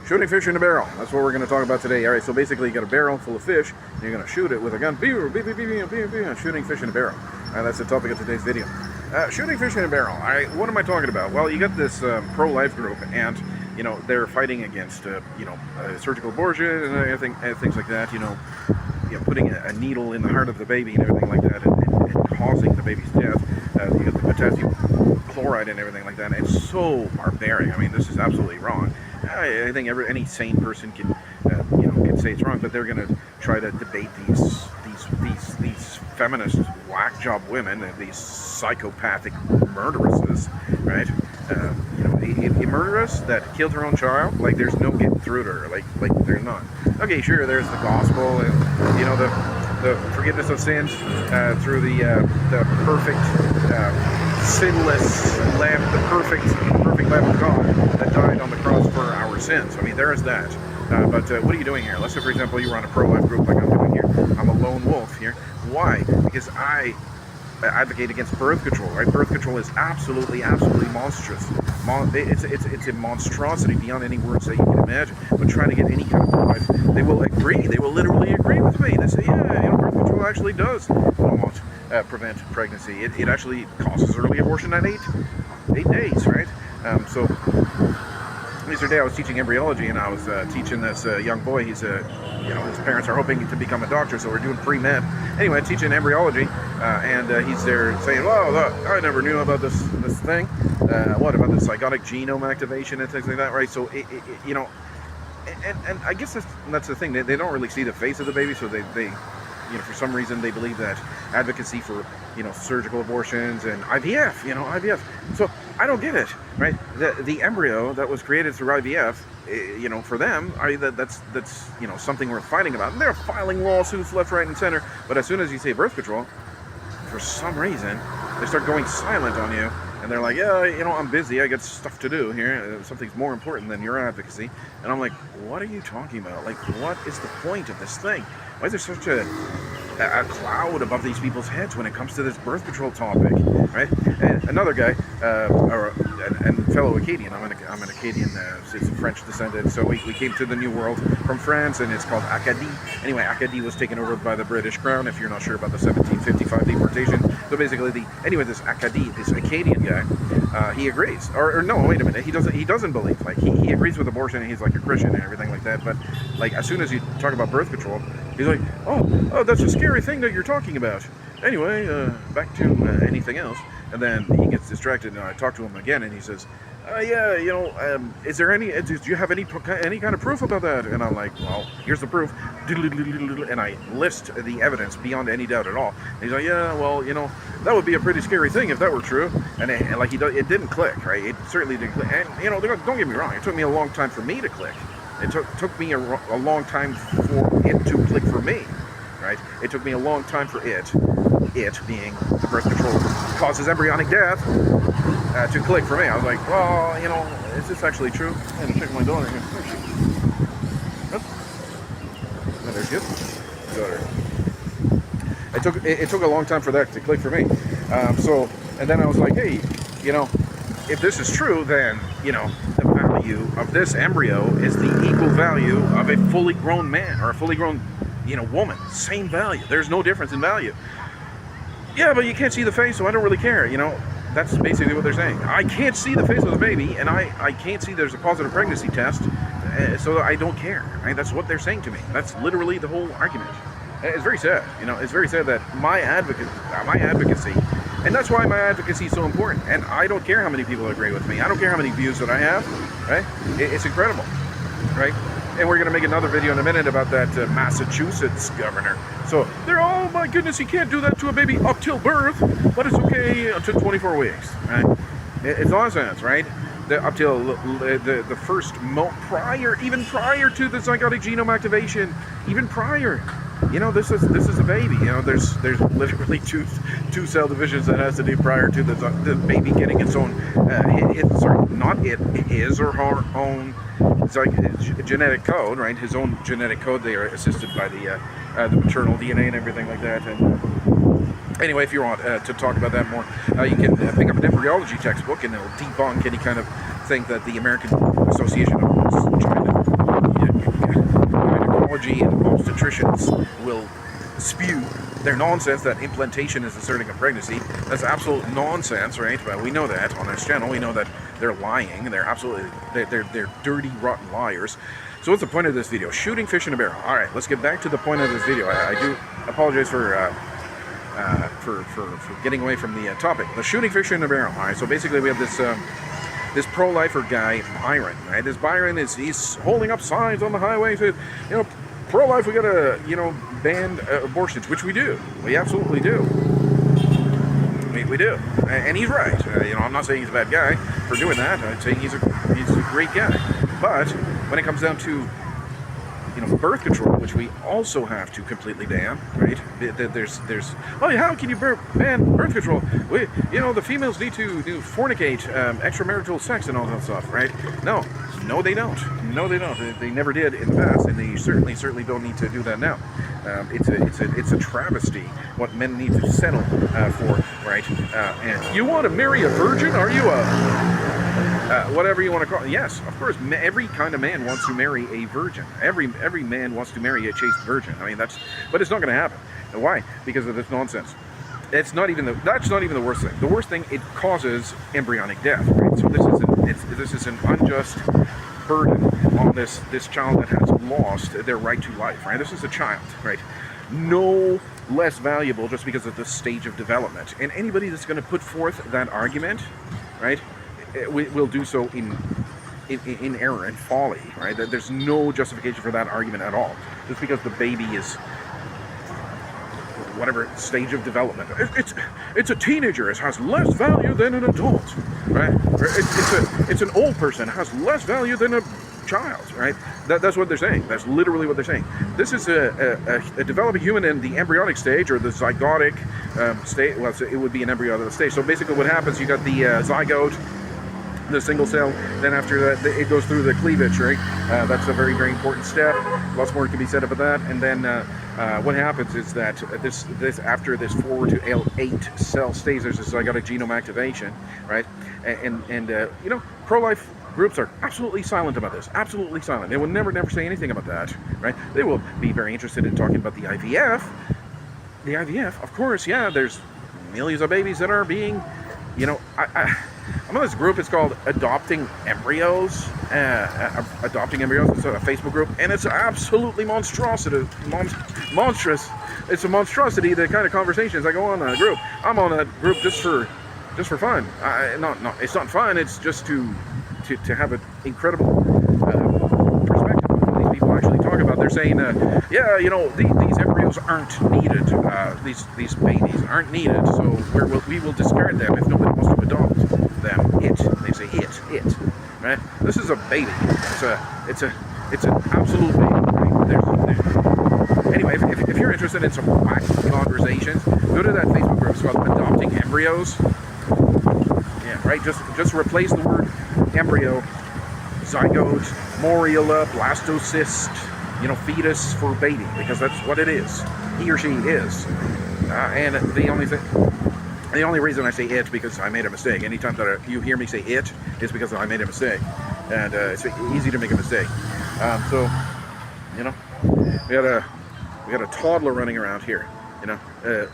Shooting fish in a barrel. That's what we're going to talk about today. All right, so basically you got a barrel full of fish, and you're going to shoot it with a gun. Shooting fish in a barrel. That's the topic of today's video. Shooting fish in a barrel. All right, what am I talking about? Well, you got this pro-life group, and you know they're fighting against surgical abortion and things like that. You know, putting a needle in the heart of the baby and everything like that, and causing the baby's death. You got the potassium chloride and everything like that. And it's so barbaric. I mean, this is absolutely wrong. I think any sane person can say it's wrong, but they're going to try to debate these feminist whack job women, these psychopathic murderesses, right? A murderess that killed her own child, like there's no getting through to her, like there's not. Okay, sure, there's the gospel and the forgiveness of sins through the perfect sinless lamb, the perfect Lamb of God that died on the cross for our sins. I mean, there is that. But what are you doing here? Let's say, for example, you run a pro-life group like I'm doing here. I'm a lone wolf here. Why? Because I advocate against birth control, right? Birth control is absolutely monstrous. It's a monstrosity beyond any words that you can imagine. But trying to get any kind of pro-life, they will agree. They will literally agree with me. They say, yeah, birth control actually does almost prevent pregnancy. It actually causes early abortion at 8 days, right? So the other day I was teaching embryology, and I was teaching this young boy. He's his parents are hoping to become a doctor, so we're doing pre-med. Anyway, teaching embryology, and he's there saying, "Well, I never knew about this thing. What about the zygotic genome activation and things like that, right?" So and I guess that's the thing. They don't really see the face of the baby, so they for some reason they believe that advocacy for surgical abortions and IVF. So I don't get it, right? The embryo that was created through IVF, for them, that's something worth fighting about. And they're filing lawsuits left, right, and center. But as soon as you say birth control, for some reason they start going silent on you, and they're like, yeah, I'm busy. I got stuff to do here. Something's more important than your advocacy. And I'm like, what are you talking about? Like, what is the point of this thing? Why is there such a cloud above these people's heads when it comes to this birth control topic, right? And another guy, and fellow Acadian, I'm an Acadian, it's French descendant, so we came to the New World from France, and it's called Acadie. Anyway, Acadie was taken over by the British Crown, if you're not sure about the 1755 deportation. So basically, this Acadie, this Acadian guy, he agrees, or no, wait a minute, he doesn't believe, like, he agrees with abortion, and he's like a Christian and everything like that, but like, as soon as you talk about birth control, he's like, oh, that's a scary thing that you're talking about. Anyway, back to anything else. And then he gets distracted, and I talk to him again, and he says, is there do you have any kind of proof about that? And I'm like, well, here's the proof. And I list the evidence beyond any doubt at all. And he's like, yeah, well, that would be a pretty scary thing if that were true. And it didn't click, right? It certainly didn't click. And, don't get me wrong, it took me a long time for me to click. It took me a long time for it to click for me, right? It took me a long time for it being the birth control causes embryonic death, to click for me. I was like, well, is this actually true? I'm check my daughter here. Where is she? Oh, there she is. Daughter. It took a long time for that to click for me. And then I was like, hey, if this is true, then the value of this embryo is the equal value of a fully grown man or a fully grown woman. Same value. There's no difference in value. Yeah, but you can't see the face, so I don't really care. That's basically what they're saying. I can't see the face of the baby, and I can't see there's a positive pregnancy test, so I don't care. Right? That's what they're saying to me. That's literally the whole argument. It's very sad. It's very sad that my advocacy, and that's why my advocacy is so important. And I don't care how many people agree with me. I don't care how many views that I have. Right? It's incredible. Right? And we're going to make another video in a minute about that Massachusetts governor. So they're, oh my goodness, you can't do that to a baby up till birth, but it's okay until 24 weeks, right? It's nonsense, right? Up till the first even prior to the zygotic genome activation, even prior. This is a baby. There's literally two cell divisions that has to do prior to the baby getting its own, his or her own genetic code, right? His own genetic code. They are assisted by the maternal DNA and everything like that. And anyway, if you want to talk about that more, you can pick up an embryology textbook, and it'll debunk any kind of thing that the American Association of China Christians will spew their nonsense that implantation is asserting a pregnancy. That's absolute nonsense, right? But we know that on this channel. We know that they're lying. They're absolutely, they're dirty, rotten liars. So what's the point of this video? Shooting fish in a barrel. All right, let's get back to the point of this video. I do apologize for getting away from the topic. The shooting fish in a barrel. All right, so basically we have this pro-lifer guy, Byron, right? This Byron he's holding up signs on the highway, says, you know, pro-life, we gotta, you know, ban abortions, which we do. We absolutely do. We do, and he's right. You know, I'm not saying he's a bad guy for doing that. I'm saying he's a great guy. But when it comes down to, you know, birth control, which we also have to completely ban, right? There's oh, how can you ban birth control? You know, the females need to fornicate, extramarital sex and all that stuff, right? No, they don't. No, they don't. They never did in the past, and they certainly don't need to do that now. It's a travesty what men need to settle for, right? And you want to marry a virgin? Are you whatever you want to call it? Yes, of course. Every kind of man wants to marry a virgin. Every man wants to marry a chaste virgin. I mean, but it's not going to happen. And why? Because of this nonsense. That's not even the worst thing. The worst thing, it causes embryonic death. Right? So this is an unjust burden on this child that has lost their right to life. Right? This is a child. Right? No less valuable just because of the stage of development. And anybody that's going to put forth that argument, right, will do so in error and folly. Right? There's no justification for that argument at all. Just because the baby is whatever stage of development. It's a teenager. It has less value than an adult, right? It's an old person. It has less value than a child, right? That's what they're saying. That's literally what they're saying. This is a developing human in the embryonic stage or the zygotic state. Well, so it would be an embryonic stage. So basically, what happens? You got the zygote, the single cell, then after that it goes through the cleavage, right? That's a very, very important step. Lots more can be said about that. And then what happens is that this after this 4 to 8 cell stage, there's this zygotic genome activation, right? And you know, pro-life groups are absolutely silent about this. Absolutely silent. They will never say anything about that, right? They will be very interested in talking about the IVF. The IVF, of course, yeah. There's millions of babies that are being, you know, I'm on this group. It's called Adopting Embryos. Adopting Embryos. It's a Facebook group, and it's absolutely monstrous. It's a monstrosity. The kind of conversations I go on a group. I'm on that group just for fun. It's not fun. It's just to have an incredible perspective of what these people actually talk about. They're saying, yeah, you know, these embryos aren't needed. These babies aren't needed, so we will discard them if nobody wants to adopt them. They say it, right? This is a baby. It's an absolute baby. Right? Anyway, if you're interested in some whack conversations, go to that Facebook group. It's called Adopting Embryos. Yeah, right. Just replace the word embryo, zygote, morula, blastocyst, you know, fetus for baby, because that's what it is. He or she is. And the only reason I say it because I made a mistake. Anytime that you hear me say it, it's because I made a mistake, and it's easy to make a mistake. So, you know, we got a toddler running around here. You know,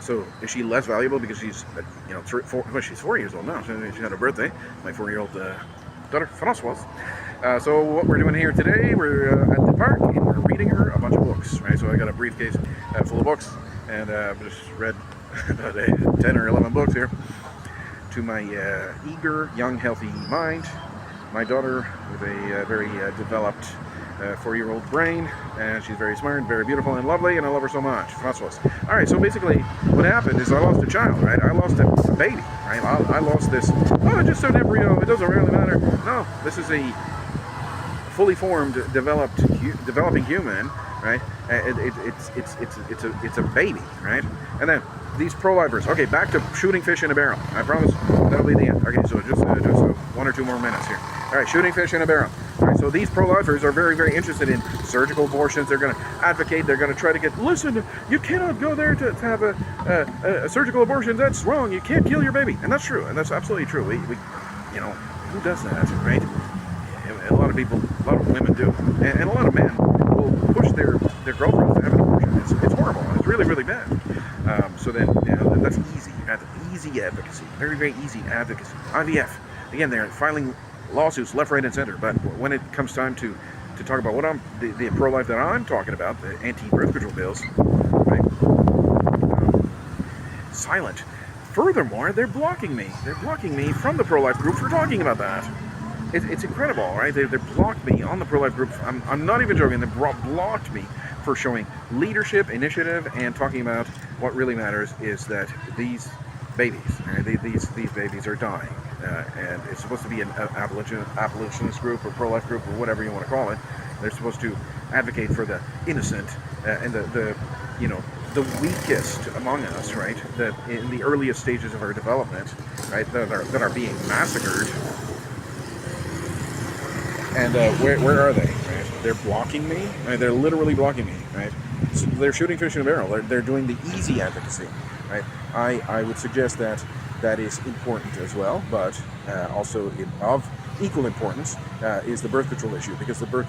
so is she less valuable because she's, you know, she's 4 years old now. She had a birthday. My 4-year-old daughter, Francoise. So what we're doing here today, we're at the park and we're reading her a bunch of books. Right. So I got a briefcase full of books, and just read about 10 or 11 books here to my eager, young, healthy mind. My daughter with a very developed 4-year-old brain, and she's very smart, very beautiful, and lovely, and I love her so much. Francoise. All right, so basically what happened is I lost a child, right? I lost a baby, right? I lost this, oh, just an embryo, it doesn't really matter. No, this is a fully formed, developing human, right? It's a baby, right? And then these pro-lifers. Okay, back to shooting fish in a barrel. I promise that'll be the end. Okay, so just 1 or 2 more minutes here. All right, shooting fish in a barrel. All right, so these pro-lifers are very, very interested in surgical abortions. They're going to advocate. They're going to try to get. Listen, you cannot go there to have a surgical abortion. That's wrong. You can't kill your baby, and that's true, and that's absolutely true. We you know, who does that, right? And a lot of people, a lot of women do, and a lot of men will push their girlfriends to have an abortion. really bad. So then, that's easy advocacy, very, very easy advocacy. IVF, again, they're filing lawsuits left, right, and center. But when it comes time to talk about what the pro-life that I'm talking about, the anti-birth control bills, right? Silent. Furthermore, they're blocking me. They're blocking me from the pro-life group for talking about that. It's incredible, right? They blocked me on the pro-life group. I'm not even joking. They blocked me for showing leadership, initiative, and talking about what really matters is that these babies, right? These babies are dying, and it's supposed to be an abolitionist group or pro-life group or whatever you want to call it. They're supposed to advocate for the innocent and the weakest among us, right? That in the earliest stages of our development, right? That are being massacred. And where are they? Right? They're blocking me. Right? They're literally blocking me. Right? So they're shooting fish in a barrel. They're doing the easy advocacy. Right? I would suggest that that is important as well, but also of equal importance is the birth control issue, because the birth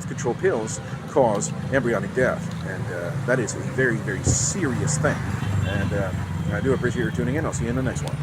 control pills cause embryonic death, and that is a very, very serious thing. And I do appreciate your tuning in. I'll see you in the next one.